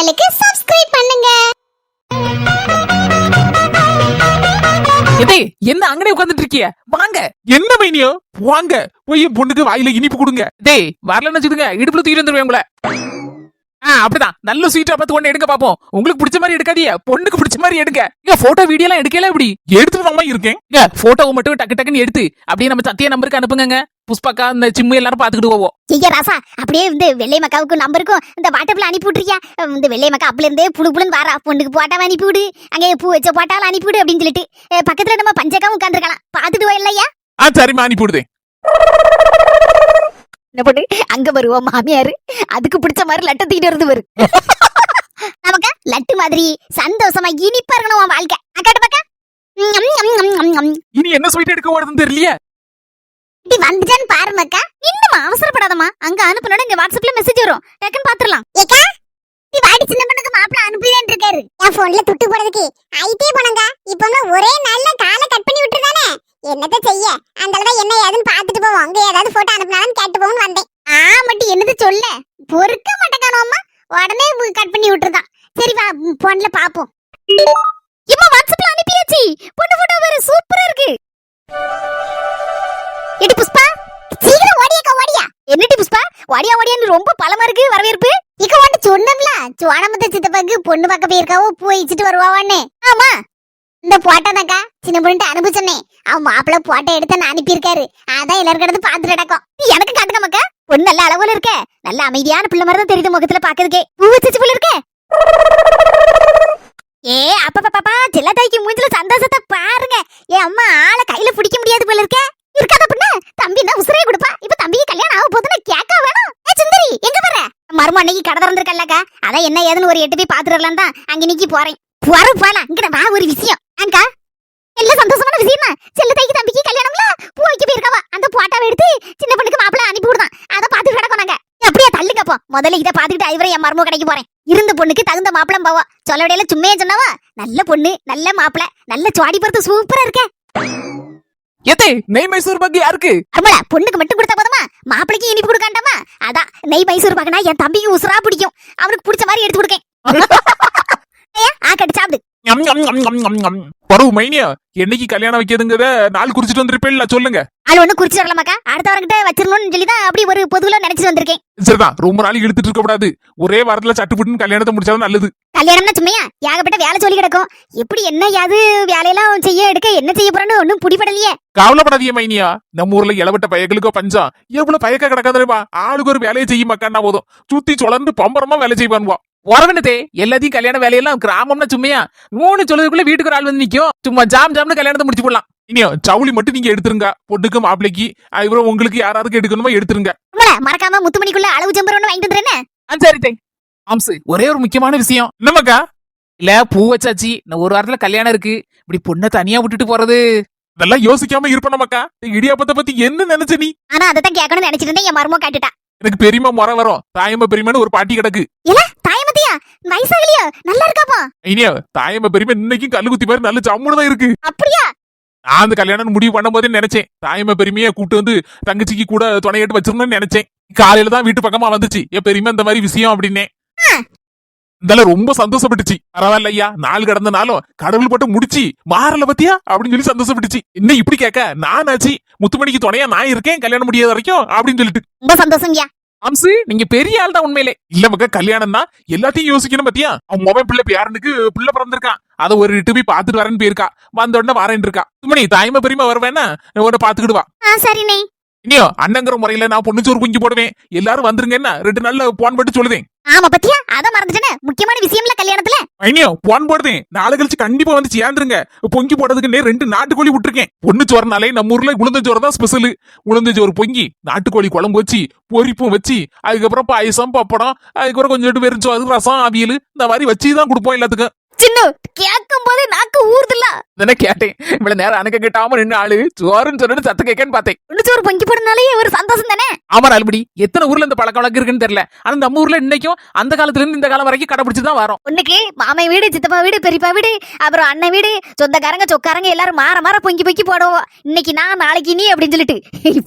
சேனலுக்கு சப்ஸ்கிரைப் பண்ணுங்க. எதே என்ன அங்கனே உட்கார்ந்துட்டு இருக்கிய? வாங்க. என்ன மைனியோ? வாங்க போய் பொண்ணுக்கு வாயில இனிப்பு கொடுங்க. டேய் வரலன்னு வச்சுடுங்க, இடுப்புல தூக்கி வந்துருவேன் உங்களை. அப்படிதான் நல்ல ஸ்வீட்டா பார்த்து ஒண்ணு எடுக்க பாப்போம். உங்களுக்கு பிடிச்ச மாதிரி எடுக்காதீங்க, பொண்ணுக்கு பிடிச்ச மாதிரி எடுங்க. இங்க போட்டோ வீடியோ எல்லாம் எடுக்கல இப்படி எடுத்துட்டு தான் இருக்கேன். இங்க போட்டோவை மட்டும் டக்கு டக்குன்னு எடுத்து அப்படியே நம்ம சத்திய நம்பருக்கு அனுப்புங்க. புஷ்பாக்கா இந்த சிம்மு எல்லாரும் பாத்துக்கிட்டு போவோம். ஐயா ராசா, அப்படியே இந்த வெள்ளை மக்காவுக்கு நம்பருக்கும் இந்த வாட்ஸ்அப்ல அனுப்பி விட்டுறியா? இந்த வெள்ளை மக்கா அப்பல இருந்தே புழு புழுன்னு வாரா, பொண்ணுக்கு போட்டாவை அனுப்பி விடு, அங்கே பூ வச்ச போட்டாலும் அனுப்பி விடு அப்படின்னு சொல்லிட்டு பக்கத்துல நம்ம பஞ்சக்காவும் உட்காந்துருக்கலாம், பாத்துட்டு இல்லையா? சரிம்மா அனுப்பி விடுதேன். என்ன பண்ணு, அங்க வருவோம் மாமியாரு, அதுக்கு பிடிச்ச மாதிரி லட்டு தூக்கிட்டு வருது வரு. நமக்கு லட்டு மாதிரி சந்தோஷமா இனிப்பா இருக்கணும் உன் வாழ்க்கை. அக்காட்டு பக்கா இனி என்ன ஸ்வீட் எடுக்க ஓடுதுன்னு தெரியலையே. இப்படி வந்துட்டான்னு பாரு மக்கா, இன்னும் அவசரப்படாதமா. அங்க அனுப்புனோட இங்க வாட்ஸ்அப்ல மெசேஜ் வரும், டக்குன்னு பாத்துறலாம். ஏக்கா நீ வாடி சின்ன பொண்ணுக்கு மாப்பிள அனுப்பிதான் இருக்காரு. என் போன்ல துட்டு போடுறதுக்கு ஐட்டே போனங்க. இப்போ ஒரே நல்ல காலை கட் பண்ணி விட்டுதானே, என்னத்த செய்ய? அந்தளவு என்ன ஏதுன்னு பாத்துட்டு போவோம். அங்க ஏதாவது போட்டோ அனுப்பினாலும் கேட்டு போவோம்னு வந்தேன். மட்டும் என்னது சொல்ல பொறுக்க மாட்டேக்கானோம்மா, உடனே கட் பண்ணி விட்டுருதான். சரி வா போன்ல பாப்போம். இம்மா வாட்ஸ்அப்ல அனுப்பியாச்சு, பொண்ணு போட்டோ வேற சூப்பரா இருக்கு. எடி புஷ்பா, சீக்கிரம் ஓடியாக்கா ஓடியா. என்னடி புஷ்பா ஓடியா ஓடியான்னு ரொம்ப பலமா இருக்கு வரவேற்பு. இக்க வந்து சொன்னோம்ல, சோனமத்த சித்தப்பாக்கு பொண்ணு பார்க்க போயிருக்காவோ, போயிச்சிட்டு வருவாவான்னு. ஆமா இந்த போட்டோதாக்கா சின்ன பொண்ணுட்டு அனுப்பிச்சனே, அவன் மாப்பிள்ள போட்டோ எடுத்து நான் அனுப்பியிருக்காரு. அதான் எல்லாரும் கிடந்து பாத்துட்டு நடக்கும். எனக்கு காட்டுங்க மக்கா, பொண்ணு நல்ல அளவுல இருக்க, நல்ல அமைதியான பிள்ளை மாதிரி தான் தெரியுது முகத்துல பாக்குறதுக்கே. பூ வச்சு போல இருக்க. அப்பா பாப்பா செல்லத்தாய்க்கு மூஞ்சில சந்தோஷத்தை பாருங்க. அம்மா ஆளை கையில பிடிக்க முடியாது போல இருக்க. இருக்காத பொண்ணு தம்பி தான் உசுரைய கொடுப்பா. இப்ப தம்பிக்கு கல்யாணம் ஆக போதுன்னு கேட்க வேணும். சுந்தரி எங்க போற? மரும அன்னைக்கு கடை திறந்திருக்கல்லக்கா, அதான் என்ன ஏதுன்னு ஒரு 8 போய் பாத்துடலாம் தான் அங்க நிக்கி போறேன். போலாம் இங்க வா, ஒரு விஷயம். அக்கா எல்லாம் சந்தோஷமான விஷயம் தான். செல்லத்தாய்க்கு தம்பிக்கு கல்யாணம்ல பூ வைக்க போயிருக்காவா, அந்த போட்டாவை எடுத்து சின்ன பொண்ணுக்கு மாப்பிள்ள அனுப்பி விடுதான். அதை பாத்துட்டு கிடக்கும். நாங்க அப்படியே தள்ளுங்கப்போ, முதல்ல இதை பாத்துக்கிட்டு ஐவரை என் மரும கடைக்கு போறேன். இருந்த பொண்ணுக்கு தகுந்த மாப்பிளம் போவா. சொல்ல விடையில சும்மையே சொன்னவா, நல்ல பொண்ணு நல்ல மாப்பிள நல்ல சுவாடி பொறுத்து சூப்பரா இருக்க. எதே நெய் மைசூர் பாக்கு யாருக்கு? அம்மளா பொண்ணுக்கு மட்டும் கொடுத்தா போதுமா, மாப்பிளைக்கு இனிப்பு கொடுக்காண்டாமா? அதான் நெய் மைசூர் பாக்குனா என் தம்பிக்கு உசுரா பிடிக்கும், அவனுக்கு பிடிச்ச மாதிரி எடுத்து கொடுக்கேன். ஆக்கட்டு சாப்பிடு. பரவு மைனியா, என்னைக்கு கல்யாணம் வைக்கிறதுங்கிற நாள் குறிச்சிட்டு வந்திருப்பேன்ல, சொல்லுங்க. ஆள் ஒண்ணு குறிச்சு வரலாமாக்கா, அடுத்த வரங்கிட்ட வச்சிடணும்னு சொல்லிதான் அப்படி ஒரு பொதுல நினைச்சிட்டு வந்திருக்கேன். சரிதான், ரொம்ப நாளைக்கு எடுத்துட்டு இருக்க கூடாது. ஒரே வாரத்துல சட்டுப்புட்டுன்னு கல்யாணத்தை முடிச்சாதான் நல்லது. கல்யாணம்னா சும்மையா ஏகப்பட்ட வேலை சொல்லி கிடக்கும். எப்படி என்ன யாது வேலையெல்லாம் செய்ய எடுக்க என்ன செய்ய போறேன்னு ஒன்னும் புடிபடலையே. கவலைப்படாதீங்க மைனியா, நம்ம ஊர்ல இளவட்ட பயகளுக்கோ பஞ்சம் எவ்வளவு பயக்க கிடக்காதுமா. ஆளுக்கு ஒரு வேலையை செய்ய மாக்கான்னா போதும், சுத்தி சொலந்து பம்பரமா வேலை செய்வான்வா. உறவினதே எல்லாத்தையும் கல்யாண வேலையெல்லாம் கிராமம்னா சும்மையா 3 சொல்றதுக்குள்ள வீட்டுக்கு ஒரு ஆள் வந்து நிக்கும். சும்மா ஜாம் ஜாம்னு கல்யாணத்தை முடிச்சு போடலாம். இனியோ சவுளி மட்டும் நீங்க எடுத்துருங்க, பொண்ணுக்கு மாப்பிளைக்கு. அதுக்கப்புறம் உங்களுக்கு யாராருக்கு எடுக்கணுமோ எடுத்துருங்க. மறக்காம முத்துமணிக்குள்ள அளவு ஜம்பர் ஒண்ணு வாங்கிட்டு வந்துறேன். சரி ஆம்சு, ஒரே ஒரு முக்கியமான விஷயம். என்னமாக்கா? இல்ல பூ வச்சாச்சு, இன்னும் ஒரு வாரத்துல கல்யாணம் இருக்கு, இப்படி பொண்ணை தனியா விட்டுட்டு போறது இதெல்லாம் யோசிக்காம இருப்பனமாக்கா. இடியாப்பத்தை பத்தி என்ன நினைச்ச நீ? ஆனா அதத்தான் கேட்கணும்னு நினைச்சிட்டு இருந்தேன், என் மருமோ கேட்டுட்டா. எனக்கு பெரியமா முறை வரும், தாயம்மா பெரியமான்னு ஒரு பாட்டி கிடக்கு. தாயமத்தியா வயசாகலையா? நல்லா இருக்காப்பா. இனியா தாயம்மா பெரியமா இன்னைக்கும் கல்லு குத்தி மாதிரி நல்ல ஜம்முன்னு தான் இருக்கு. அப்படியா? நான் அந்த கல்யாணம் முடிவு பண்ணும் போதே நினைச்சேன், தாயம்மா பெருமையை கூப்பிட்டு வந்து தங்கச்சிக்கு கூட துணையிட்டு வச்சிருந்தேன்னு நினைச்சேன். காலையில தான் வீட்டு பக்கமா வந்துச்சு என் பெரியமா இந்த மாதிரி விஷயம் அப்படின்னே. இதெல்லாம் ரொம்ப சந்தோஷப்பட்டுச்சு. பரவாயில்ல ஐயா, நாள் கடந்த நாளும் கடவுள் போட்டு முடிச்சு மாறல பத்தியா அப்படின்னு சொல்லி சந்தோஷப்பட்டுச்சு. என்ன இப்படி கேட்க, நான் ஆச்சு முத்துமணிக்கு துணையா நான் இருக்கேன் கல்யாணம் முடியாத வரைக்கும் அப்படின்னு சொல்லிட்டு ரொம்ப சந்தோஷம். அம்சு நீங்க பெரிய ஆள் தான் உண்மையிலே. இல்ல மக்கா, கல்யாணம் தான் எல்லாத்தையும் யோசிக்கணும் பத்தியா. அவன் மொபைல் பிள்ளை பேரனுக்கு பிள்ளை பிறந்திருக்கான், அதை ஒரு 8 போய் பாத்துட்டு வரேன்னு போயிருக்கா. வந்த உடனே வரேன் இருக்கா. துமணி தாய்மா பெரியமா வருவேன்னா உன்னை பாத்துக்கிடுவா. சரிண்ணே. இனியோ அண்ணங்கிற முறையில நான் பொண்ணு சோறு குஞ்சு போடுவேன், எல்லாரும் வந்துருங்கன்னா 2 நாள்ல போன் போட்டு சொல்லுதேன். ஆமா பத்தியா, அத மறந்துட்டேனே, முக்கியமான விஷயம்ல கல்யாணத்துல. ஐனியோ போன் போடுதேன், நாளை கழிச்சு கண்டிப்பா வந்து சேர்ந்துருங்க. பொங்கி போடுறதுக்கு 2 நாட்டுக்கோழி விட்டுருக்கேன். பொண்ணு சோறுனாலே நம்ம ஊர்ல உளுந்த சோறு தான் ஸ்பெஷல். உளுந்த சோறு பொங்கி நாட்டுக்கோழி குழம்பு வச்சு பொரிப்பும் வச்சு, அதுக்கப்புறம் பாயசம் பப்படம், அதுக்கப்புறம் கொஞ்சம் வெறும் ரசம் அவியல் இந்த மாதிரி வச்சுதான் கொடுப்போம் எல்லாத்துக்கும். சின்ன கேட்கும் போதே நாக்கு ஊறுதுல. கேட்டேன், இவ்வளவு நேரம் அணக்க கேட்டாம நின்று ஆளு சோறுன்னு சொல்லிட்டு சத்த கேட்கன்னு பார்த்தேன். சோறு பொங்கி போடுனாலே ஒரு சந்தோஷம் தானே. ஆமா அல்படி, எத்தனை ஊர்ல இந்த பழக்க வழக்கம் இருக்குன்னு தெரியல. ஆனா நம்ம ஊர்ல இன்னைக்கும் அந்த காலத்துல இருந்து இந்த காலம் வரைக்கும் கடைபிடிச்சுதான் தான் வரோம். பொண்ணுக்கு மாமன் வீடு, சித்தப்பா வீடு, பெரியப்பா வீடு, அப்புறம் அண்ணன் வீடு, சொந்தக்காரங்க சொக்காரங்க எல்லாரும் மாற பொங்கி போடுவோம். இன்னைக்கு நான் நாளைக்கு நீ அப்படின்னு சொல்லிட்டு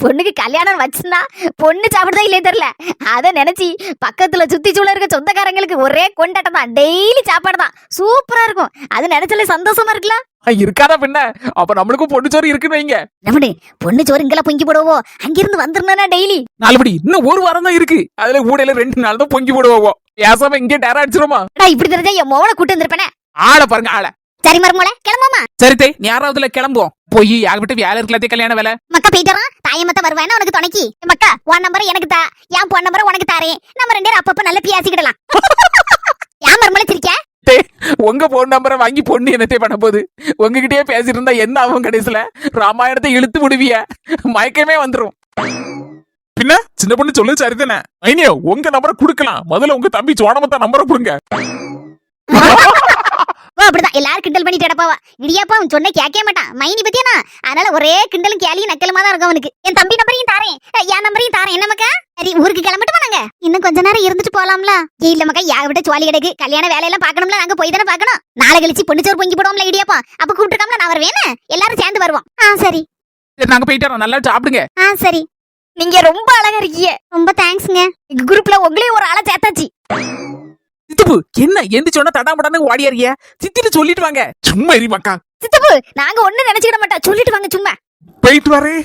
பொண்ணுக்கு கல்யாணம் வச்சிருந்தா பொண்ணு சாப்பிடுதா இல்லையே தெரியல. அதை நினைச்சு பக்கத்துல சுத்தி சூழ இருக்க சொந்தக்காரங்களுக்கு ஒரே கொண்டாட்டம் தான். டெய்லி சாப்பாடு தான், சூப்பரா இருக்கும். அது நினைச்சாலே சந்தோஷமா இருக்கலாம். இருக்காதா பின்ன? அப்ப நம்மளுக்கும் பொண்ணு சோறு இருக்குன்னு வைங்க. நம்மடு பொண்ணு சோறு இங்கெல்லாம் பொங்கி போடுவோம். அங்கிருந்து வந்துருந்தா டெய்லி நாலுபடி இன்னும் ஒரு வாரம் தான் இருக்கு. அதுல ஊடையில 2 நாள் தான் பொங்கி போடுவோம். பேசாம இங்கே டேரா அடிச்சிருமா? இப்படி தெரிஞ்சா என் மோளை கூட்டு வந்திருப்பேனே. ஆளை பாருங்க ஆளை. சரி மருமோளை கிளம்புமா? சரிதே, யாராவதுல கிளம்புவோம். போய் யார்கிட்ட வேலை இருக்கலாத்தே கல்யாண வேலை. மக்கா போயிட்டாரான். தாயமத்த வருவானா உனக்கு துணைக்கு. மக்கா உன் நம்பரை எனக்கு தா, என் பொன் நம்பரை உனக்கு தாரேன். நம்ம 2 பேரும் அப்பப்ப நல்லா பேசிக்கிடலாம். ஏன் மருமோளை சிரிக்க? உங்க போன் நம்பரை வாங்கி பொண்ணு என்னத்தே பண்ண போகுது? உங்ககிட்டயே பேசிட்டு இருந்தா என்ன ஆகும்? கடைசியில ராமாயணத்தை இழுத்து விடுவிய, மயக்கமே வந்துரும். பின்ன சின்ன பொண்ணு சொல்லு சரிதானே? ஐனியோ உங்க நம்பரை குடுக்கலாம். முதல்ல உங்க தம்பி சோனமத்தா நம்பரை கொடுங்க. அப்படிதான் எல்லாரும் கிண்டல் பண்ணிட்டு இடப்பாவா. இடியாப்பா அவன் சொன்ன கேட்க மாட்டான். மைனி பத்தியானா, அதனால ஒரே கிண்டலும் கேலியும் நக்கலுமா தான் இருக்கும் அவனுக்கு. என் தம்பி நம்பரையும் தாரேன், என் நம்பரையும் தாரேன். என்ன மக்கா? சரி ஊருக்கு கிளம்பிட்டு நாங்க இன்னும் கொஞ்ச நேரம் இருந்துட்டு போலாம்ல? இல்ல மக்கா, யா விட சுவாலி கிடக்கு. கல்யாண வேலையெல்லாம் பாக்கணும்ல, நாங்க போய் தானே பாக்கணும். நாளை கழிச்சு பொண்ணு சோறு பொங்கி போடுவோம்ல இடியாப்பா. அப்ப கூப்பிட்டுருக்காமல நான் வருவேன். எல்லாரும் சேர்ந்து வருவோம். சரி சரி, நாங்க போயிட்டு நல்லா சாப்பிடுங்க. சரி. நீங்க ரொம்ப அழகா இருக்கீங்க. ரொம்ப தேங்க்ஸ்ங்க. எங்க குரூப்ல உங்களையும் ஒரு ஆளை சேர்த்தாச்சு. சித்தப்பு என்ன எந்த சொன்னா தடாமடான்னு ஓடியாரியா? சித்திட்டு சொல்லிட்டு வாங்க. சும்மா எரி மக்கா. சித்தப்பு நாங்க ஒண்ணு நினைச்சுக்கிட மாட்டோம், சொல்லிட்டு வாங்க சும்மா. போயிட்டு வரேன்.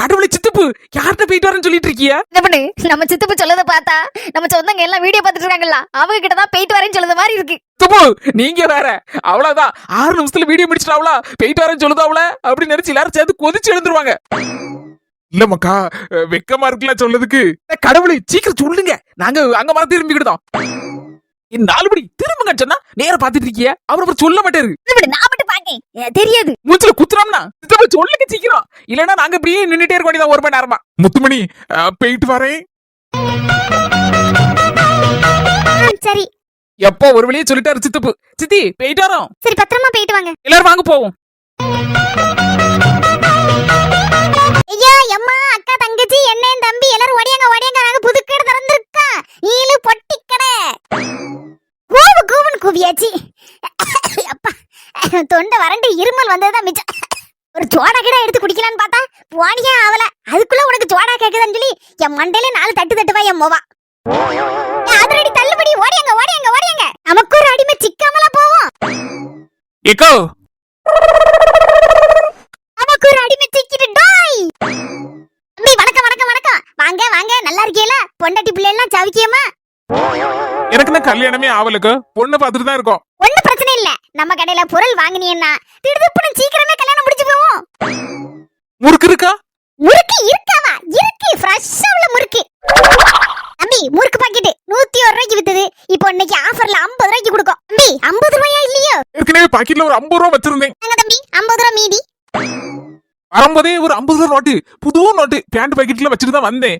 கடவுளை சித்தப்பு யார்கிட்ட போயிட்டு வரேன்னு சொல்லிட்டு இருக்கியா? என்ன பண்ணு, நம்ம சித்தப்பு சொல்லத பார்த்தா நம்ம சொந்தங்க எல்லாம் வீடியோ பார்த்துட்டு இருக்காங்கல்ல, அவங்க கிட்ட தான் போயிட்டு வரேன்னு சொல்லுத மாதிரி இருக்கு. சித்தப்பு நீங்க வேற. அவ்வளவுதான், 6 நிமிஷத்துல வீடியோ முடிச்சிட்டாவளா போயிட்டு வரேன்னு சொல்லுதாவள அப்படின்னு நினைச்சு எல்லாரும் சேர்ந்து கொதிச்சு எழுந்துருவாங்க. இல்ல மக்கா, வெக்கமா இருக்குல்ல சொல்லதுக்கு. கடவுளை சீக்கிரம் சொல்லுங்க, நாங்க அங்க மரம் திரும்பிக்கிட்டோம். 4 படி திரும்புங்க சொன்னா நேர பாத்துட்டு இருக்கிய. அவர் சொல்ல மாட்டாரு. நான் மட்டும் பாக்கேன், தெரியாது. மூச்சுல குத்துறோம்னா சொல்லுங்க சீக்கிரம், இல்லன்னா நாங்க இப்படியே நின்னுட்டே இருக்க வேண்டியதான் 1 மணி நேரமா. முத்துமணி போயிட்டு வரேன். சரி எப்போ ஒரு வழியே சொல்லிட்டாரு சித்தப்பு. சித்தி போயிட்டு வரோம். சரி பத்திரமா போயிட்டு வாங்க. எல்லாரும் வாங்க போவோம். ஐயா அம்மா அக்கா தங்கச்சி என்ன தம்பி எல்லாரும் ஓடியாங்க ஓடியாங்க. நாங்க புதுக்கடை திறந்திருக்கா. நீலு பொட்டி கடை. கூவன் கூவியாச்சி. அப்பா தொண்டை வறண்டு இருமல் வந்ததுதான் மிச்சம். ஒரு சோடா கிட எடுத்து குடிக்கலான்னு பார்த்தா போனியா அவல. அதுக்குள்ள உனக்கு சோடா கேக்குதான்னு சொல்லி என் மண்டையில 4 தட்டுவா என் மோவா. அதிரடி தள்ளுபடி ஓடியாங்க ஓடியாங்க ஓடியாங்க. நமக்கு ஒரு அடிமை சிக்காமலா போவோம். ஏக்கோ நமக்கு ஒரு அடிமை சிக்கிட்டு டோய். தம்பி வணக்கம் வணக்கம் வணக்கம். வாங்க வாங்க, நல்லா இருக்கீங்களா? பொண்டாட்டி பிள்ளை எல்லாம் சவிக்கியமா? எனக்கு கல்யாணமே ஆவலுக்கு, பொண்ணு பார்த்துட்டு தான் இருக்கோம். ஒண்ணும் பிரச்சனை இல்ல. நம்ம கடையில பொருள் வாங்கினீங்கன்னா திடுதுப்புன்னு சீக்கிரமே கல்யாணம் முடிச்சு போவோம். முறுக்கு இருக்கா? முறுக்கு இருக்காவா? இருக்கு, ஃப்ரெஷ்ஷா உள்ள முறுக்கு. தம்பி முறுக்கு பாக்கெட் 101 ரூபாய்க்கு வித்தது. இப்போ இன்னைக்கு ஆஃபர்ல 50 ரூபாய்க்கு கொடுக்கும். தம்பி 50 ரூபாயா இல்லையோ? ஏற்கனவே பாக்கெட்ல ஒரு 50 ரூபா வச்சிருந்தேன். நாங்க தம்பி 50 ரூபாய் மீதி. வரும்போதே ஒரு 50 ரூபா நோட்டு, புது நோட்டு பேண்ட் பாக்கெட்ல வச்சுட்டு தான் வந்தேன்.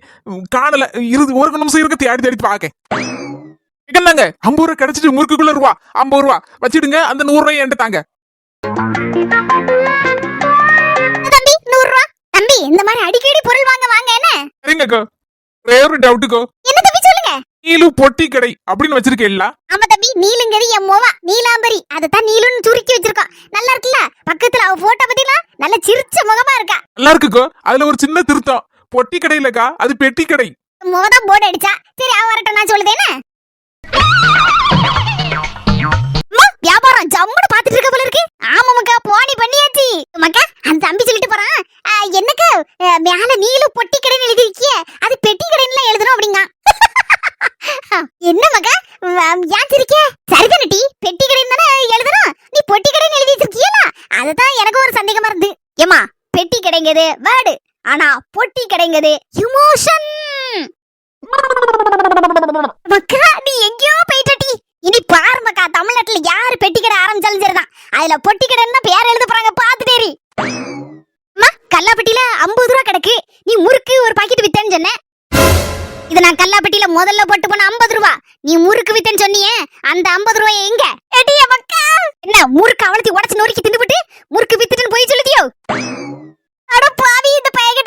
காணல. ஒரு நிமிஷம் இருக்க தேடி தேடி பாக்கேன். என்னங்க 50 ரூபா கிடைச்சிட்டு முறுக்குக்குள்ள ரூபா 50 ரூபா வச்சிடுங்க. அந்த 100 ரூபாய் என்கிட்ட தாங்க. தம்பி 100 ரூபாய். தம்பி இந்த மாதிரி அடிக்கடி பொருள் வாங்க வாங்க என்ன? சரிங்கக்கோ. ஒரு டவுட்டுக்கோ. என்ன தம்பி சொல்லுங்க. நீலு பொட்டி கடை அப்படின்னு வச்சிருக்கேல்ல? ஆமா தம்பி, நீலுங்கிறது என் மோவா, நீலாம்பரி. அதத்தான் நீலுன்னு சுருக்கி வச்சிருக்கோம். நல்லா இருக்குல்ல? பக்கத்துல அவ போட்டோ பத்தினா நல்ல சிரிச்ச முகமா இருக்கா. நல்லா இருக்குக்கோ. அதுல ஒரு சின்ன திருத்தம். பொட்டி கடை இல்லக்கா, அது பெட்டி கடை. முகதான் போர்டு அடிச்சா. சரி அவ வரட்டும், நான் சொல்லுதேனே. வியாபாரம் ஜம்முன்னு பாத்துட்டு இருக்க போல இருக்கு. ஆமா மக்கா, போனி பண்ணியாச்சு மக்கா. அந்த தம்பி சொல்லிட்டு போறான், என்னக்கு மேல நீலு பொட்டி கடைன்னு எழுதி இருக்கிய, அது பெட்டி கடைன்னு எழுதணும் அப்படிங்க. என்ன மக்கா ஏன் சிரிக்க? சரிதானே டி, பெட்டி கடைன்னு தானே எழுதணும். நீ பொட்டி கடைன்னு எழுதி வச்சிருக்கியல, அதுதான் எனக்கு ஒரு சந்தேகமா இருந்து. ஏமா பெட்டி கடைங்கிறது வேர்டு, ஆனா பொட்டி கடைங்கிறது எமோஷன். மக்கா நீ எங்கேயோ போயிட்டடி. இனி பாரு மக்கா, தமிழ்நாட்டுல யாரு பெட்டி கடை ஆரம்பிச்சாலும் சரிதான், அதுல பொட்டி கடைன்னு பேர் எழுத போறாங்க. பாத்துட்டேரி கல்லாப்பட்டியில 50 ரூபா கிடக்கு. நீ முறுக்கு ஒரு பாக்கெட் வித்தேன்னு சொன்ன. இது நான் கல்லாப்பட்டியில முதல்ல போட்டு போன 50 ரூபா. நீ முறுக்கு வித்தேன்னு சொன்னியே, அந்த 50 ரூபாய் எங்க? மக்கா என்ன முறுக்கு அவளத்தி உடச்சு நொறுக்கி தின்னுபிட்டு முறுக்கு வித்துட்டுன்னு போய் சொல்லுதியோ? அட பாவி, இந்த பையன்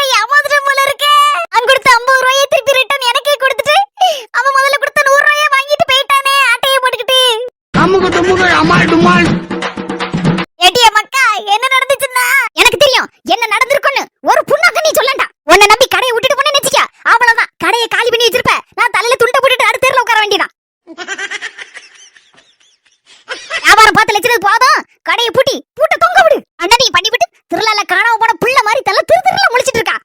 மாதிரி தலை திருத்திரல முழிச்சிட்டு இருக்கா.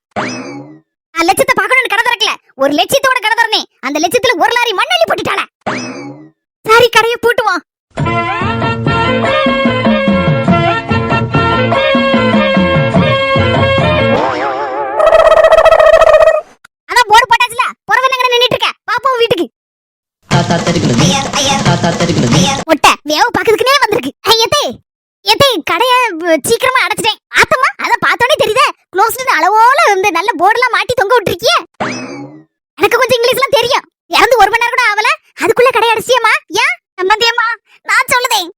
நான் லட்சத்தை பார்க்கணும்னு கடை திறக்கல, ஒரு லட்சத்தோட கடை திறனே. அந்த லட்சத்துல ஒரு லாரி மண்ணள்ளி போட்டுட்டாள. சரி கடையை பூட்டுவோம். அதான் போர்டு போட்டாச்சுல, புறவெல்லாம் நின்னுட்டு இருக்க. பாப்போம் வீட்டுக்கு. முட்டை வேவு பாக்குறதுக்குனே வந்திருக்கு. ஐயத்தே ஏத்தே கடைய சீக்கிரமா அடைச்சிட்டேன். ஆத்தமா அத பார்த்தோனே தெரியுதே, க்ளோஸ்டு அளவோல இந்த நல்ல போர்டுலாம் மாட்டி தொங்க விட்டுருக்கியே. எனக்கு கொஞ்சம் இங்கிலீஷ்லாம் தெரியும். இறந்து ஒரு மணி நேரம் கூட ஆகல, அதுக்குள்ள கடை அடைச்சியம்மா? ஏன் சம்பந்தியம்மா? நான் சொல்லுதேன்.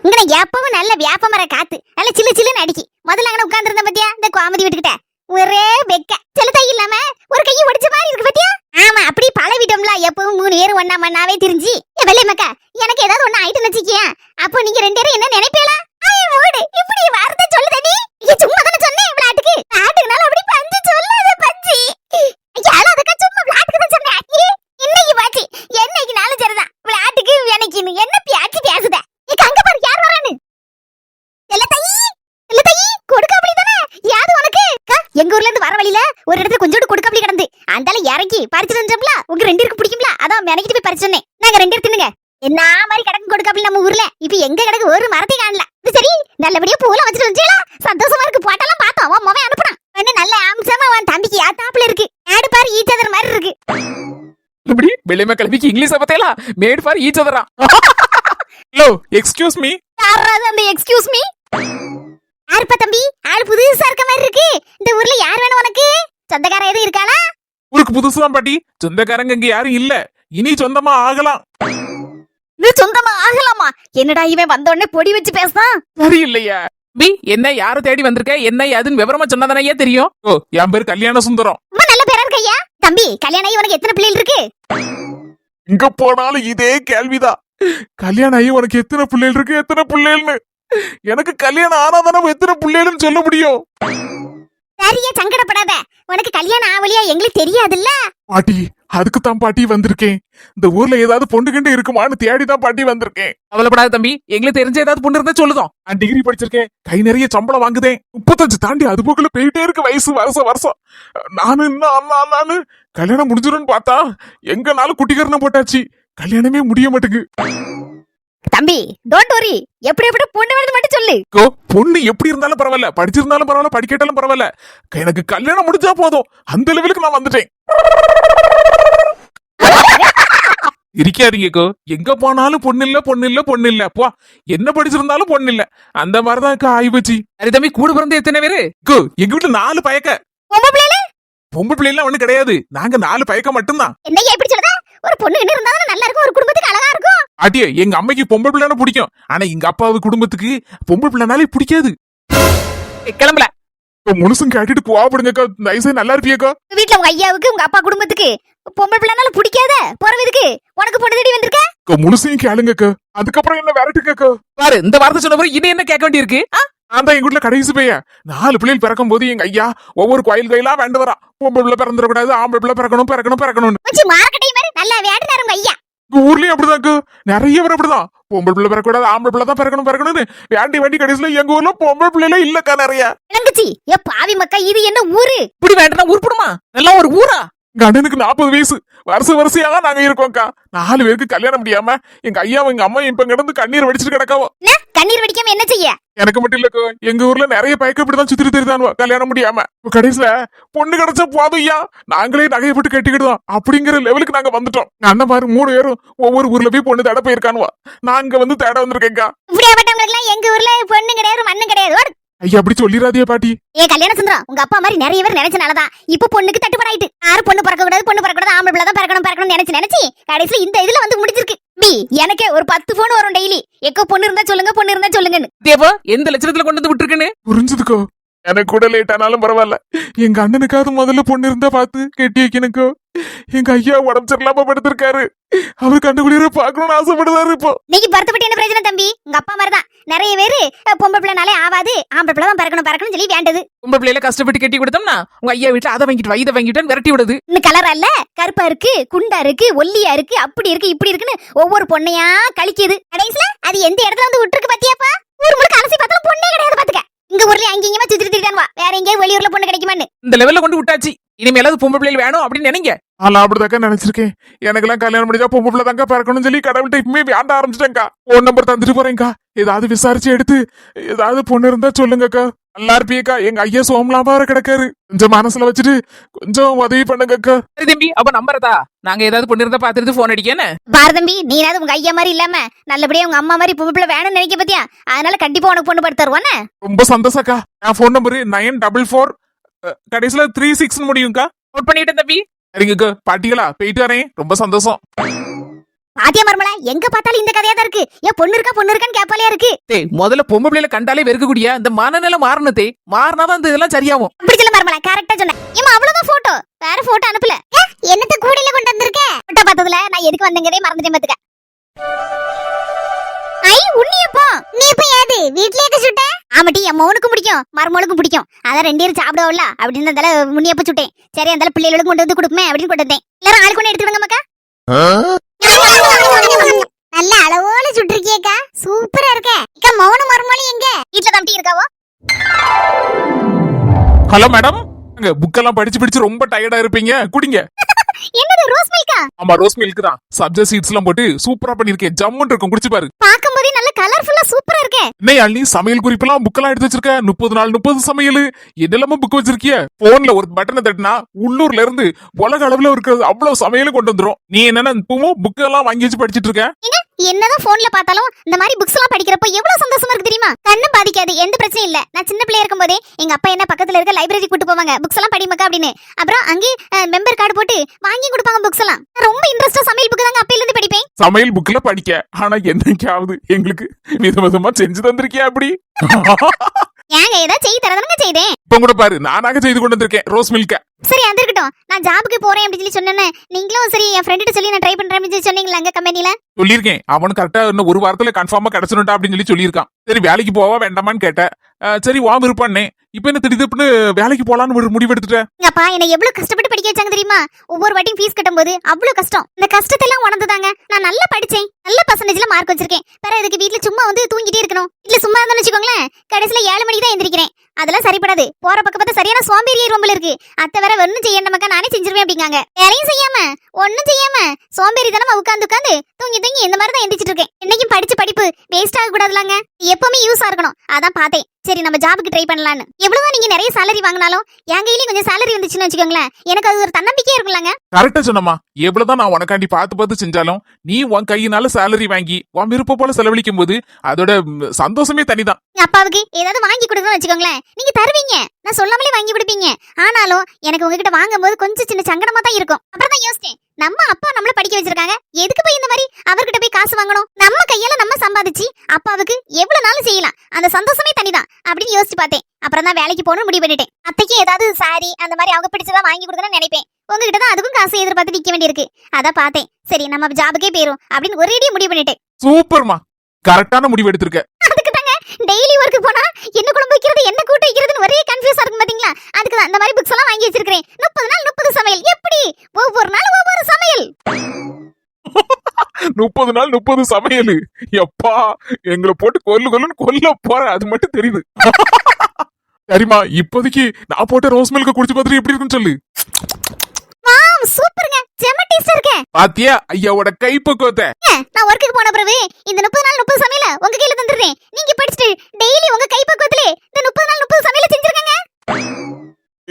இங்க எப்பவும் நல்ல வேப்பமர காத்து நல்ல சில்லு சில்லுன்னு அடிக்கி. முதல்ல அங்க உட்கார்ந்து இருந்த பத்தியா இந்த கோமதி வீட்டுக்கிட்ட ஒரே வெக்க செலுத்தை இல்லாம ஒரு கையை ஒடிச்ச மாதிரி இருக்கு பத்தியா. ஆமா அப்படி பழவிட்டோம்ல, எப்பவும் 3 பேரும் ஒண்ணா மண்ணாவே தெரிஞ்சு. வெள்ளை மக்கா எனக்கு ஏதாவது ஒண்ணு ஆயிட்டு வச்சுக்கிய, அப்போ நீங்க 2 பேரும் என்ன நினைப்பீங்களா? இப்படி வார்த்தை சொல்லுத நீ? சும்மா தானே சொன்னேன் விளையாட்டுக்கு. விளையாட்டுக்குனால அப்படி பஞ்சு சொல்லாத பஞ்சு. யாரும் அதுக்கா சும்மா விளையாட்டுக்கு தான் சொன்னேன். இன்னைக்கு பாச்சு என்னைக்கு நாளும் சரிதான் விளையாட்டுக்கு எனக்குன்னு என்ன பியாச்சு பேசுத. அங்க பாரு யார் வரான்னு. கொடுக்காப்படி தானே யாது உனக்கு. எங்க ஊர்ல இருந்து வர வழியில ஒரு இடத்துல கொஞ்சோண்டு கொடுக்காப்படி கிடந்து அந்தால இறக்கி பறிச்சு வந்தோம்ல. உங்க 2 பேருக்கு பிடிக்கும்ல, அதான் மெனக்கிட்டு போய் பறிச்சு சொன்னேன். நாங்க 2 பேர் தின்னுங்க. என்ன மாதிரி கிடக்கு கொடுக்காப்படி நம்ம ஊர்ல. இப்ப எங்க கிடக்கு ஒரு மரத்தை காணல. சரி நல்லபடியா பூலாம் வச்சுட்டு வந்துச்சீங்களா? சந்தோஷமா இருக்கு. போட்டெல்லாம் பார்த்தோம். அவன் மொவன் அனுப்புறான். நல்ல அம்சமா அவன் தம்பிக்கு யாத்தாப்புல இருக்கு. ஆடு பாரு ஈச்சதர் மாதிரி இருக்கு. இப்படி வெள்ளைமை கிளம்பிக்கு இங்கிலீஷ் பத்தேலா மேட் ஃபார் ஈச் அதரா. Hello excuse me. யாராவது அந்த எக்ஸ்கியூஸ் மீ? யாருப்பா தம்பி? ஆள் புதுசா இருக்க மாதிரி இருக்கு. இந்த ஊர்ல யார் வேணும் உனக்கு? சொந்தக்கார எதுவும் இருக்காளா? ஊருக்கு புதுசுதான் பாட்டி. சொந்தக்காரங்க இங்க யாரும் இல்ல. இனி சொந்தமா ஆகலாம். நீ சொந்தமா ஆகலாமா? என்னடா இவன் வந்த உடனே பொடி வச்சு பேசுறான். சரி இல்லையா பி? என்ன யாரை தேடி வந்திருக்க, என்ன ஏதுன்னு விவரமா சொன்னதானே தெரியும். ஓ என் பேரு கல்யாண சுந்தரம். ரொம்ப நல்ல பேரா இருக்கையா. தம்பி கல்யாணம் ஆகி உனக்கு எத்தனை பிள்ளைகள் இருக்கு? இங்க போனாலும் இதே கேள்விதான். கல்யாணம் ஆகி உனக்கு எத்தனை பிள்ளைகள் இருக்கு, எத்தனை பிள்ளைகள்னு. எனக்கு கல்யாணம் ஆனாதானே எத்தனை பிள்ளைகள்னு சொல்ல முடியும். சரியா சங்கடப்படாத. உனக்கு கல்யாணம் ஆவலியா எங்களுக்கு தெரியாதுல்ல. பாட்டி அதுக்கு தான் பாட்டி வந்திருக்கேன். இந்த ஊர்ல ஏதாவது பொண்ணு கிண்டு இருக்குமான்னு தேடிதான் பாட்டி வந்திருக்கேன். கவலைப்படாத தம்பி, எங்களுக்கு தெரிஞ்ச ஏதாவது பொண்ணு இருந்தா சொல்லுதோம். நான் டிகிரி படிச்சிருக்கேன், கை நிறைய சம்பளம் வாங்குதேன். 35 தாண்டி அது போக்குள்ள போயிட்டே இருக்கு வயசு. வருஷம் நானு கல்யாணம் முடிஞ்சிரும்னு பார்த்தா எங்கனாலும் குட்டிகரணம் போட்டாச்சு. கல்யாணமே முடிய மாட்டேங்குது. தம்பி டோன்ட் வரி, எப்படி பொண்ணு வேணும் மட்டும் சொல்லு. பொண்ணு எப்படி இருந்தாலும் பரவாயில்ல, படிச்சிருந்தாலும் பரவாயில்ல, படிக்கட்டாலும் பரவாயில்ல, எனக்கு கல்யாணம் முடிஞ்சா போதும். அந்த லெவலுக்கு நான் வந்துட்டேன். இருக்காதீங்கக்கோ, எங்க போனாலும் பொண்ணு இல்ல போ. என்ன படிச்சிருந்தாலும் பொண்ணு இல்ல. அந்த மாதிரிதான் ஆயிப்போச்சு. சரி தம்பி, கூட பிறந்து எத்தனை பேரு? எங்க வீட்டுல 4 பயக்க. பொம்பு பிள்ளைலாம் ஒண்ணு கிடையாது. நாங்க 4 பயக்க மட்டும்தான். என்னையா இப்படி சொல்றத? ஒரு பொண்ணு என்ன இருந்தாலும் நல்லா இருக்கும், ஒரு குடும்பத்துக்கு அழகா இருக்கும். ஆட்டியே எங்க அம்மைக்கு பொம்பு பிள்ளைனா பிடிக்கும். ஆனா எங்க அப்பாவு குடும்பத்துக்கு பொம்பு பிள்ளைனாலே பிடிக்காது. கிளம்பல முனுசும் கேட்டுட்டு போவாப்படுங்கக்கா. நைஸா நல்லா இருப்பியக்கா. வீட்டுல உங்க ஐயாவுக்கு உங்க அப்பா குடும்பத்துக்கு பொம்பளை பிள்ளைனால பிடிக்காத போறதுக்கு உனக்கு பொண்ணு தேடி வந்திருக்க. முனுசையும் கேளுங்கக்கா, அதுக்கப்புறம் என்ன விரட்டுக்கா. பாரு இந்த வார்த்தை சொன்ன பிறகு இனி என்ன கேட்க வேண்டியிருக்கு. நான் தான் எங்க வீட்டுல கடைசி பையன். 4 பிள்ளைகள் பிறக்கும் போது எங்க ஐயா ஒவ்வொரு கோயிலா வேண்டு வரா. பொம்பளை பிள்ளை பிறந்துடக்கூடாது, ஆம்பளை பிள்ளை பிறக்கணும். மார்க்கெட்டை மாதிரி நல்லா வேண்டுனாரு உங்க ஐயா. ஊர்லயும் அப்படிதாக்கு, நிறைய பேர் அப்படிதான். பொம்பளை பிள்ளை பிறக்கூடாது, ஆம்பளை பிள்ளை தான் பிறக்கணும்னு வேண்டி கடைசியில எங்க ஊர்ல பொம்பளை பிள்ளைல இல்லக்கா நிறைய. இளங்கச்சி ஏ பாவி மக்கா, இது என்ன ஊரு? இப்படி வேண்டாம் உருப்படுமா? எல்லாம் ஒரு ஊரா? எங்க அண்ணனுக்கு 40 வயசு. வருஷையாக நாங்க இருக்கோம்க்கா. 4 பேருக்கு கல்யாணம் முடியாம எங்க ஐயாவும் எங்க அம்மா இப்ப கிடந்து கண்ணீர் வடிச்சிட்டு கிடக்காவோ. கண்ணீர் வடிக்காம என்ன செய்ய? எனக்கு மட்டும் இல்லக்கோ, எங்க ஊர்ல நிறைய பைக்க இப்படிதான் சுத்திட்டு தெரியுதானுவா கல்யாணம் முடியாம. கடைசியில பொண்ணு கிடைச்சா போதும் ஐயா, நாங்களே நகையை போட்டு கட்டிக்கிடுதோம் அப்படிங்கிற லெவலுக்கு நாங்க வந்துட்டோம். அண்ணன் பாரு 3 பேரும் ஒவ்வொரு ஊர்ல போய் பொண்ணு தேட போயிருக்கானுவா. நாங்க வந்து தேட வந்திருக்கேன்க்கா. இப்படியாப்பட்டவங்களுக்கு எங்க ஊர்ல பொண்ணு கிடையாது, மண்ணு கிடையாது. ஐயா அப்படி சொல்லிடாதே பாட்டி. கல்யாண சுந்தரம், உங்க அப்பா மாதிரி நிறைய பேர் நினைச்சனாலதான் இப்ப பொண்ணுக்கு தட்டுப்படாயிட்டு. யாரும் பொண்ணு பிறக்க கூடாது, ஆம்பளை பிள்ளை தான் பிறக்கணும் நினைச்சு கடைசியில இந்த இதுல வந்து முடிச்சிருக்கு. எனக்கே ஒரு 10 போன் வரும் டெய்லி. எக்கோ பொண்ணு இருந்தா சொல்லுங்கன்னு. தேவா எந்த லட்சணத்துல கொண்டு வந்து விட்டுருக்குன்னு புரிஞ்சுதுக்கோ. எனக்கு கூட லேட் ஆனாலும் பரவாயில்ல, எங்க அண்ணனுக்காவது முதல்ல பொண்ணு இருந்தா பார்த்து கெட்டி வைக்கணுக்கோ. எங்க ஐயா உடம்பு சரியில்லாம படுத்திருக்காரு. அவர் கண்டுகுளிர பாக்கணும்னு ஆசைப்படுறாரு. இப்போ நீங்க வருத்தப்பட்டு என்ன பிரச்சனை தம்பி? உங்க அப்பா மாதிரிதான் நிறைய பேரு பொம்பளை பிள்ளைனாலே ஆவாது, ஆம்பளை பிள்ளை தான் பிறக்கணும் சொல்லி வேண்டது. பொம்பளை பிள்ளைல கஷ்டப்பட்டு கட்டி கொடுத்தோம்னா உங்க ஐயா வீட்டுல அதை வாங்கிட்டு இதை வாங்கிட்டு விரட்டி விடுது. இன்னும் கலரா இல்ல, கருப்பா இருக்கு, குண்டா இருக்கு, ஒல்லியா இருக்கு, அப்படி இருக்கு இப்படி இருக்குன்னு ஒவ்வொரு பொண்ணையா கழிக்குது. கடைசியில அது எந்த இடத்துல வந்து விட்டுருக்கு பாத்தியாப்பா? ஊர் முழுக்க அலசி பார்த்தாலும் பொண்ணே கிடையாது பாத்துக்க. இங்க ஊர்ல அங்கேயுமா சுத்திட்டு வா, வேற எங்கேயும் வெளியூர்ல பொண்ணு கிடைக்குமான்னு. இந்த லெவல்ல கொண்டு விட்டாச்சு. இனிமேலாவது பொம்பளை பிள்ளைகள் வேணும் அப்படின்னு நினைங்க. நான் அப்படிதாக்கா நினைச்சிருக்கேன். எனக்கெல்லாம் கல்யாணம் முடிஞ்சா பொம்பளை பிள்ளை தாங்க பிறக்கணும்னு சொல்லி கடவுள்கிட்ட இப்பமே வேண்ட ஆரம்பிச்சிட்டேங்க்கா. போன் நம்பர் தந்துட்டு போறேன்க்கா. ஏதாவது விசாரிச்சு எடுத்து ஏதாவது பொண்ணு இருந்தா சொல்லுங்கக்கா. நல்லா இருப்பியக்கா. எங்க ஐயா சோமலாமா வேற கிடக்காரு. கொஞ்சம் மனசுல வச்சுட்டு கொஞ்சம் உதவி பண்ணுங்கக்கா. சரி தம்பி, அப்ப நம்புறதா? நாங்க ஏதாவது பொண்ணு இருந்தா பாத்துட்டு போன் அடிக்கேன்னு. பாரதம்பி, நீனாவது உங்க ஐயா மாதிரி இல்லாம நல்லபடியா உங்க அம்மா மாதிரி பொம்பளை பிள்ளை வேணும்னு நினைக்க பத்தியா, அதனால கண்டிப்பா உனக்கு பொண்ணு பார்த்து தருவானே. ரொம்ப சந்தோஷக்கா. என் போன் நம்பர் 944 கடைசியில 36 முடியும்க்கா. நோட் பண்ணிட்டேன் தம்பி. சரிங்கக்கா. பாட்டிகளா போயிட்டு வரேன். ரொம்ப சந்தோஷம். பாத்தியா மருமலா, எங்க பார்த்தாலும் இந்த கதையா தான் இருக்கு. ஏன் பொண்ணு இருக்கான்னு கேப்பாலையா இருக்கு. டேய், முதல்ல பொம்பளை பிள்ளைல கண்டாலே வெறுக்கக்கூடிய இந்த மனநிலை மாறணும். மாறினாதான் இந்த இதெல்லாம் சரியாகும். அப்படி சொல்ல மருமலா, கரெக்டா சொன்னேன். ஏமா அவ்வளவுதான் போட்டோ, வேற போட்டோ அனுப்பல. என்னத்த கூடையில கொண்டு வந்திருக்க? போட்டோ பார்த்ததுல நான் எதுக்கு வந்தேங்கறே மறந்துட்டேன் பாத்துக்க. ஐ உன்னியப்போ, நீ இப்ப ஏது வீட்லயே சுட்ட? ஆமாட்டி, என் மௌனுக்கும் பிடிக்கும் மருமகளுக்கும் பிடிக்கும். அதான் ரெண்டு பேரும் சாப்பிடுவோம்ல அப்படின்னு அதனால முன்னியப்ப சுட்டேன். சரி, அதனால பிள்ளைகளுக்கு கொண்டு வந்து கொடுப்பேன் அப்படின்னு கொண்டு வந்தேன். எல்லாரும் ஆளுக்கு ஒண்ணு எடுத்துக்கோங்க மக்கா. நல்ல அளவோல சுட்டிருக்கியக்கா, சூப்பரா இருக்க. அக்கா மௌன மருமகளி எங்க? வீட்ல தம்பி இருக்காவோ? Hello madam. புக்கெல்லாம் படிச்சு ரொம்ப டயர்டா இருப்பீங்க. குடிங்க. என்னது ரோஸ் மில்கா? ஆமா, ரோஸ் மில்க் தான். சப்ஜா சீட்ஸ் எல்லாம் போட்டு சூப்பரா பண்ணிருக்கேன். ஜம்முன்னு இருக்கும். குடிச்சு பாரு. பாக்கும்போதே நல்ல கலர்ஃபுல்லா சூப்பரா இருக்கே. என்ன நீ சமையல் குறிப்பெல்லாம் புக்கெல்லாம் எடுத்து வச்சிருக்க? 30 நாள் 30 சமையல் என்னெல்லாம புக் வச்சிருக்கிய? போன்ல ஒரு பட்டனை தட்டினா உள்ளூர்ல இருந்து உலக அளவுல இருக்கிறது அவ்வளவு சமையலும் கொண்டு வந்துரும். நீ என்னன்னா இப்பவும் புக்கெல்லாம் வாங்கி வச்சு படிச்சிட்டு இருக்க? என்னதான் போன்ல பார்த்தாலும் இந்த மாதிரி புக்ஸ் எல்லாம் படிக்கிறப்ப எவ்வளவு சந்தோஷமா இருக்கு தெரியுமா? கண்ணு பாதிக்காது, எந்த பிரச்சனையும் இல்ல. நான் சின்ன பிள்ளையா இருக்கும் போதே எங்க அப்பா என்ன பக்கத்துல இருக்க லைப்ரரி கூட்டு போவாங்க, புக்ஸ் எல்லாம் படிமக்கா அப்படின்னு. அப்புறம் அங்கே மெம்பர் கார்டு போட்டு வாங்கி கொடுப்பாங்க புக்ஸ் எல்லாம். ரொம்ப இன்ட்ரெஸ்டா சமையல் புக் தாங்க அப்பையில இருந்து படிப்பேன். சமையல் புக்ல படிக்க, ஆனா என்னைக்காவது எங்களுக்கு விதவிதமா செஞ்சு தந்திருக்கியா? அப்படி ஏங்க ஏதாவது செய்ய தரதானங்க செய்தேன். இப்ப கூட பாரு, நானாக செய்து கொண்டு வந்திருக்கேன் ரோஸ் மில்க. சரி, அது இருக்கட்டும். நான் ஜாபுக்கு போறேன் அப்படின்னு சொல்லி சொன்னேன். நீங்களும் சரி என் ஃப்ரெண்ட்ட சொல்லி நான் ட்ரை பண்றேன் அப்படின்னு சொன்னீங்களா அங்க கம்பெனில? சொல்லியிருக்கேன். அவனு கரெக்டா இன்னும் ஒரு வாரத்துல கன்ஃபார்மா கிடைச்சிருட்டா அப்படின்னு சொல்லியிருக்கான். சரி, வேலைக்கு போவா வேண்டாமான்னு கேட்டேன். சரி வா விருப்பானே. இப்ப என்ன திடீர்னு வேலைக்கு போலான்னு ஒரு முடிவு எடுத்துட்டேன். எங்கப்பா என்ன எவ்வளவு கஷ்டப்பட்டு படிக்க வச்சாங்க தெரியுமா? ஒவ்வொரு வாட்டியும் ஃபீஸ் கட்டும்போது அவ்வளவு கஷ்டம். இந்த கஷ்டத்தை எல்லாம் உணர்ந்துதாங்க நான் நல்லா படிச்சேன், நல்ல பர்சன்டேஜ்ல மார்க் வச்சிருக்கேன். வேற இதுக்கு வீட்டுல சும்மா வந்து தூங்கிட்டே இருக்கணும். இல்ல சும்மா இருந்தாலும் வச்சுக்கோங்களேன், கடைசியில 7 மணிக்கு தான் எந்திரிக்கிறேன். அதெல்லாம் சரிப்படாது. போற பக்கம் பார்த்தா சரியான சோம்பேறி ரொம்ப இருக்கு. அத்தை வேற ஒன்னும் செய்ய நமக்கா நானே செஞ்சிருவேன் அப்படிங்காங்க. வேலையும் செய்யாம ஒன்னும் செய்யாம சோம்பேறி தானே உட்காந்து தூங்கி இந்த மாதிரி தான் எந்திரிச்சிட்டு இருக்கேன். என்னைக்கும் படிச்ச படிப்பு வேஸ்ட் ஆக கூடாதுலாங்க, எப்பவுமே யூஸா இருக்கணும். அதான் பார்த்தேன், சரி நம்ம ஜாபுக்கு ட்ரை பண்ணலான்னு. எவ்வளவுதான் நீங்க நிறைய சேலரி வாங்கினாலும் என் கையிலயும் கொஞ்சம் சேலரி வந்துச்சுன்னு வச்சுக்கோங்களேன், எனக்கு அது ஒரு தன்னம்பிக்கையா இருக்கும்லங்க. கரெக்டா சொன்னமா. எவ்வளவுதான் நான் உனக்காண்டி பார்த்து செஞ்சாலும் நீ உன் கையினால சேலரி வாங்கி உன் விருப்ப போல செலவழிக்கும் போது அதோட சந்தோஷமே தனிதான். அப்பாவுக்கு ஏதாவது வாங்கி கொடுக்கணும்னு வச்சுக்கோங்களேன், நீங்க தருவீங்க, நான் சொல்லாமலே வாங்கி கொடுப்பீங்க. ஆனாலும் எனக்கு உங்ககிட்ட வாங்கும் போது கொஞ்சம் சின்ன சங்கடமா தான் இருக்கும். அப்புறம் தான் யோசிச்சேன், நம்ம அப்பா நம்மள படிக்க வச்சிருக்காங்க, எதுக்கு போய் இந்த மாதிரி அவர்கிட்ட போய் காசு வாங்கணும்? நம்ம கையால நம்ம சம்பாதிச்சு அப்பாவுக்கு எவ்வளவு நாள் செய்யலாம், அந்த சந்தோஷமே தனிதான் அப்படின்னு யோசிச்சு பார்த்தேன். அப்புறம் தான் வேலைக்கு போகணும்னு முடிவு பண்ணிட்டேன். அத்தைக்கு ஏதாவது சாரி அந்த மாதிரி அவங்க பிடிச்சதா வாங்கி கொடுக்கணும்னு நினைப்பேன். உங்ககிட்ட தான் அதுக்கும் காசு எதிர்பார்த்து நிக்க வேண்டியிருக்கு. அதான் பார்த்தேன், சரி நம்ம ஜாபுக்கே போயிரும் அப்படின்னு ஒரேடியே முடிவு பண்ணிட்டேன். சூப்பர்மா, கரெக்டான முடிவு எடுத்திருக்க. அதுக்கு தாங்க டெய்லி ஒர்க்கு போனா என்ன குழம்பு வைக்கிறது என்ன கூட்டு வைக்கிறதுன்னு ஒரே கன்ஃபியூஸா இருக்கும் பாத்தீங்களா? அதுக்கு அந்த மாதிரி புக்ஸ் எல்லாம் வாங்கி வச்சிருக்கேன். 30 நாள் 30 சமையல். எப்படி ஒவ்வொரு நாள் ஒவ்வொரு சமையல். 30 நாள் 30 சமையல். எப்பா எங்களை போட்டு கொல்லுன்னு கொல்ல போற, அது மட்டும் தெரியுது. சரிமா, இப்போதைக்கு நான் போட்ட ரோஸ் மில்க குடிச்சு பார்த்துட்டு எப்படி இருக்குன்னு சொல்லு. வாவ் சூப்பர்ங்க, செம டேஸ்டா இருக்கு. பாத்தியா ஐயாவோட கைப்பக்குவத்தை? நான் ஒர்க்குக்கு போன பிறகு இந்த 30 நாள் 30 சமையல உங்க கையில தந்துறேன். நீங்க படிச்சிட்டு டெய்லி உங்க கைப்பக்குவத்திலே இந்த 30 நாள் 30 சமையல செஞ்சிருக்கங்க.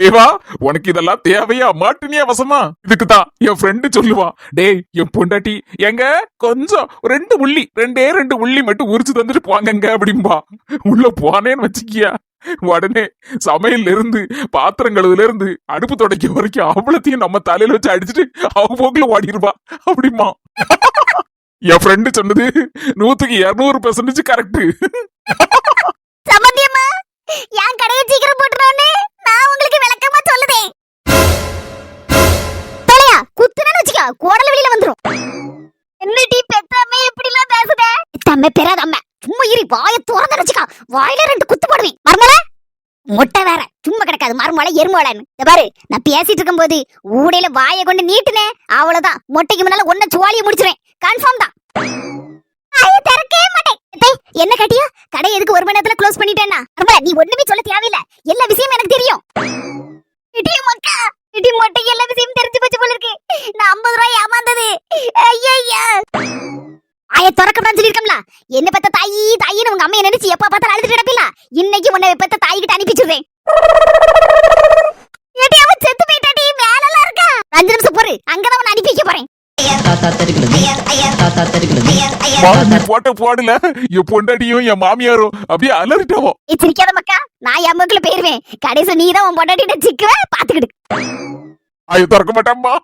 ஏவா, உனக்கு இதெல்லாம் தேவையா? மாட்டினியா வசமா? இதுக்குதான் என் ஃப்ரெண்டு சொல்லுவான், டேய் என் பொண்டாட்டி எங்க கொஞ்சம் 2 உள்ளி மட்டும் உரிச்சு தந்துட்டு போங்கங்க அப்படின்பா. உள்ள போனேன்னு வச்சுக்கியா, உடனே சமையல்ல இருந்து பாத்திரம் கழுவுல இருந்து அடுப்பு துடைக்க வரைக்கும் அவ்வளத்தையும் நம்ம தலையில வச்சு அடிச்சுட்டு அவ போக்குல ஓடிடுவா அப்படிமா. என் ஃப்ரெண்டு சொன்னது 100க்கு 200% கரெக்ட். சம்பந்தியம்மா, என் கடையை சீக்கிரம் போட்டுறோன்னு நான் உங்களுக்கு விளக்கமா சொல்லுதேன். தலையா குத்துனன்னு வச்சுக்க, கோடல வெளியில வந்துரும். என்னடி பெத்தாமே இப்படி எல்லாம் பேசுத? தம்மே பெறாதம்மா, சும்மா இரு. வாய திறந்து வச்சுக்க, வாயில 2 குத்து போடுவேன். மர்மல மொட்டை வேற சும்மா கிடக்காது, மர்மல எருமோலன்னு. இந்த பாரு, நான் பேசிட்டு இருக்கும் போது ஊடையில வாயை கொண்டு நீட்டுனே, அவ்வளவுதான். மொட்டைக்கு முன்னால ஒன்ன சுவாலிய முடிச்சிருவேன். கன்ஃபார்ம் தான். வாயை திறக்கவே மாட்டேன். டேய், என்ன கட்டியா கடை எதுக்கு ஒரு மணி நேரத்துல க்ளோஸ் பண்ணிட்டேன்னா நீ ஒண்ணுமே சொல்ல தேவையில்ல, எல்லா விஷயமும் எனக்கு தெரியும். இடி மக்கா, இடி மொட்டை எல்லா விஷயமும் தெரிஞ்சு போச்சு போல இருக்கு. நான் 50 ரூபாய் ஏமாந்தது. ஐயய்யா, ஆய திறக்கடான்னு சொல்லிருக்கம்ல. என்ன பத்த தாயி தாயின்னு உங்க அம்மையை நினைச்சு எப்ப பார்த்தாலும் அழுதுட்டு கிடப்பில. இன்னைக்கு உன்னை பத்த தாய்கிட்ட அனுப்பிச்சுடுறேன். ஏடி அவன் செத்து போயிட்டாடி, மேலலாம் இருக்கா. 5 நிமிஷம் பொறு, அங்கதான் உன்னை அனுப்பி வைக்க போறேன். நீ போட்ட போடல என் பொண்டாட்டியும் என் மாமியாரும் அப்படியே அலறிட்டாவோ. சிரிக்காத மக்கா, நான் என் மக்களுக்கு போயிருவேன். கடைசி நீதான் உன் பொண்டாட்டிட்ட சிக்குவ, பாத்துக்கிடு. ஐயோ திறக்க மாட்டாம்மா.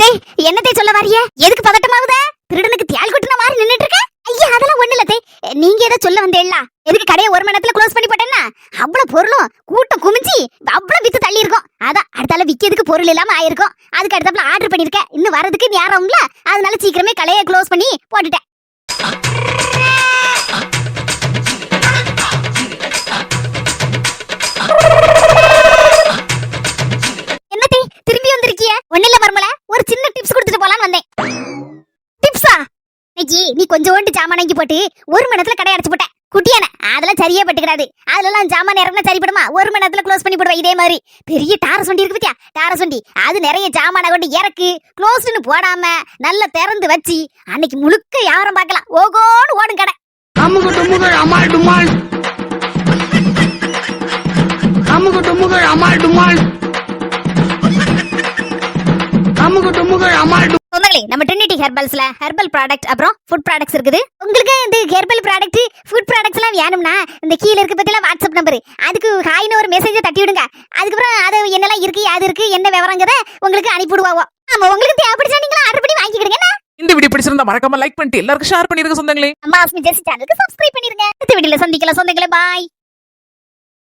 டேய், என்னத்தை சொல்ல வரிய? எதுக்கு பதட்டமாவுத? திருடனுக்கு தியால் கொட்டின மாதிரி நின்னுட்டு இருக்க. ஐயா, அதெல்லாம் ஒண்ணு இல்ல தே. நீங்க ஏதோ சொல்ல வந்தேல்ல, எதுக்கு கடையை ஒரு மணி நேரத்துல க்ளோஸ் பண்ணி போட்டேன்னா அவ்வளவு பொருளும் கூட்டம் குமிஞ்சி அவ்வளவு வித்து தள்ளி இருக்கும். அதான் அடுத்தால விக்கிறதுக்கு பொருள் இல்லாம ஆயிருக்கும். அதுக்கு அடுத்தாப்புல ஆர்டர் பண்ணிருக்கேன். இன்னும் வரதுக்கு நேரம்ல, அதனால சீக்கிரமே கடையை க்ளோஸ் பண்ணி போட்டுட்டேன். என்னத்தை திரும்பி வந்திருக்கிய? ஒண்ணில்ல மர்மல, ஒரு சின்ன டிப்ஸ் கொடுத்துட்டு போலான்னு வந்தேன். டிப்ஸா? இன்னைக்கு நீ கொஞ்சோண்டு சாமான வாங்கி போட்டு ஒரு மணி நேரத்துல கடை அடைச்சு போட்ட. குட்டியான அதெல்லாம் சரியா பட்டுக்கிறாது. அதெல்லாம் சாமான இறங்கினா சரிப்படுமா? ஒரு மணி நேரத்துல க்ளோஸ் பண்ணி போடுவேன். இதே மாதிரி பெரிய டாரஸ் வண்டி இருக்கு பத்தியா, டாரஸ் வண்டி, அது நிறைய சாமான கொண்டு இறக்கு க்ளோஸ்னு போடாம நல்லா திறந்து வச்சு அன்னைக்கு முழுக்க யாரும் பார்க்கலாம். ஓகோன்னு ஓடும் கடை. அமுகு டுமுகள் அமால் டுமால், அமுகு டுமுகள் அமால் டுமால், அமுகு டுமுகள் அமால். சொந்தங்களே, நம்ம ட்ரினிட்டி ஹெர்பல்ஸ்ல ஹெர்பல் ப்ராடக்ட் அப்புறம் ஃபுட் ப்ராடக்ட்ஸ் இருக்குது. உங்களுக்கு இந்த ஹெர்பல் ப்ராடக்ட் ஃபுட் ப்ராடக்ட்ஸ் எல்லாம் வேணும்னா இந்த கீழ இருக்க பத்தில வாட்ஸ்அப் நம்பர், அதுக்கு ஹாய்னு ஒரு மெசேஜ் தட்டி விடுங்க. அதுக்கப்புறம் அது என்னெல்லாம் இருக்கு, அது இருக்கு, என்ன விவரங்கத உங்களுக்கு அனுப்பிடுவாவோ. ஆமா, உங்களுக்கு தேவைப்படுச்சா நீங்களும் ஆர்டர் பண்ணி வாங்கிக்கிடுங்க. இந்த வீடியோ பிடிச்சிருந்தா மறக்காம லைக் பண்ணிட்டு எல்லாருக்கும் ஷேர் பண்ணிருங்க சொந்தங்களே. அம்மா அஸ்மி ஜெர்சி சேனலுக்கு சப்ஸ்கிரைப் பண்ணிருங்க. அடுத்த வீடியோல சந்திக்கலாம் சொந்தங்களே. பாய்.